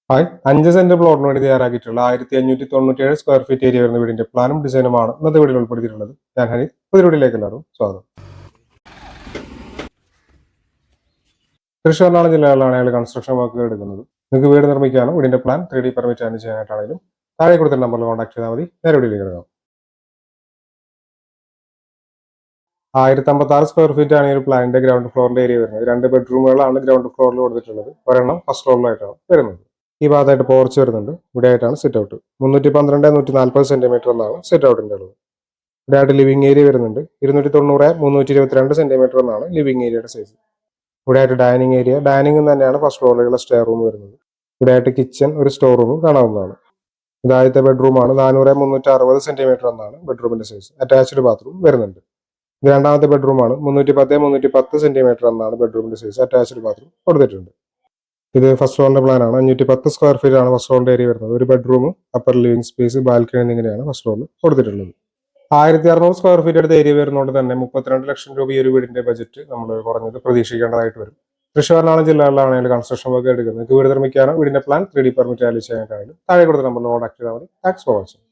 Hi 5 saint പ്ലോട്ടിന് വേണ്ടി തയ്യാറാക്കിയിട്ടുള്ള 1597 square feet area വരുന്ന വീടിന്റെ പ്ലാനും ഡിസൈനുമാണ് ഇന്നത്തെ വീഡിയോയിൽ ഉൾപ്പെടുത്തിയിട്ടുള്ളത്. ഞാൻ ഹരി. പുതിയ വീഡിയോയിലേക്ക് എല്ലാവരും സ്വാഗതം. തൃശ്ശൂർ എറണാകുളം ജില്ലകളിലാണ് അയാൾ കൺസ്ട്രക്ഷൻ വർക്കുകൾ എടുക്കുന്നത്. നിങ്ങൾക്ക് വീട് നിർമ്മിക്കാനോ വീടിന്റെ പ്ലാൻ 3D പെർമിറ്റ് ആണ് ചെയ്യാനായിട്ടാണെങ്കിലും താഴെ കൊടുത്ത നമ്പറിൽ കോൺടാക്ട് ചെയ്താൽ മതി. നേരെ വീഡിയോയിലേക്ക് എടുക്കാം. 1056 സ്ക്വയർ ഫീറ്റ് ആണ് ഈ ഒരു പ്ലാനിന്റെ ഗ്രൗണ്ട് ഫ്ലോറിന്റെ ഏരിയ വരുന്നത്. 2 ബെഡ്റൂമുകളാണ് ഗ്രൗണ്ട് ഫ്ലോറിൽ കൊടുത്തിട്ടുള്ളത്. ഒരെണ്ണം ഫസ്റ്റ് ഫ്ലോറിലായിട്ടാണ് വരുന്നത്. ഈ ഭാഗത്തായിട്ട് പോർച്ച് വരുന്നുണ്ട്. ഇവിടെ ആയിട്ടാണ് സിറ്റ് ഔട്ട്. 312 140 സെന്റിമീറ്റർ എന്നാണ് സിറ്റ് ഔട്ടിന്റെ അളവ്. ഇവിടെ ആയിട്ട് ലിവിംഗ് ഏരിയ വരുന്നുണ്ട്. 290 322 സെന്റിമീറ്റർ എന്നാണ് ലിവിംഗ് ഏരിയയുടെ സൈസ്. ഇവിടെ ആയിട്ട് ഡൈനിങ് ഏരിയ, ഡൈനിങ് തന്നെയാണ് ഫസ്റ്റ് ഫ്ലോറിലുള്ള സ്റ്റെയർ റൂം വരുന്നത്. ഇവിടെ ആയിട്ട് കിച്ചൺ, ഒരു സ്റ്റോർ റൂം കാണാവുന്നതാണ്. ഇതാദ്യത്തെ ബെഡ്റൂമാണ്. 400 360 സെന്റിമീറ്റർ എന്നാണ് ബെഡ്റൂമിന്റെ സൈസ്. അറ്റാച്ച്ഡ് ബാത്റൂം വരുന്നുണ്ട്. ഇത് രണ്ടാമത്തെ ബെഡ്റൂമാണ്. 310 310 സെന്റിമീറ്റർ എന്നാണ് ബെഡ്റൂമിന്റെ സൈസ്. അറ്റാച്ച്ഡ് ബാത്റൂം കൊടുത്തിട്ടുണ്ട്. ഇത് ഫസ്റ്റ് ഫ്ലോറിന്റെ പ്ലാൻ ആണ്. 510 സ്ക്വയർ ഫീറ്റ് ആണ് ഫസ്റ്റ് ഫ്ലോറിന്റെ ഏരിയ വരുന്നത്. ഒരു ബെഡ്റൂമും അപ്പർ ലിവിംഗ് സ്പേസ്, ബാൽക്കണി എന്നിങ്ങനെയാണ് ഫസ്റ്റ് ഫ്ലോറിൽ കൊടുത്തിട്ടുള്ളത്. 1600 സ്ക്വയർ ഫീറ്റ് അടുത്ത് ഏരിയ വരുന്നതുകൊണ്ട് തന്നെ 32 ലക്ഷം രൂപ ഈ ഒരു വീടിന്റെ ബജറ്റ് നമ്മൾ കുറഞ്ഞത് പ്രതീക്ഷിക്കേണ്ടതായിട്ട് വരും. തൃശ്ശൂർ എറണാകുളം ജില്ലകളിലാണ് കൺസ്ട്രക്ഷൻ വർക്ക് എടുക്കുന്നത്. വീട് നിർമ്മിക്കാനോ വീടിന്റെ പ്ലാൻ 3D പെർമിറ്റ് ചെയ്യാനായിട്ടാണെങ്കിലും താഴെ കൊടുത്ത നമ്പറിൽ കോൺടാക്ട് ചെയ്താൽ മതി. Thanks for watching.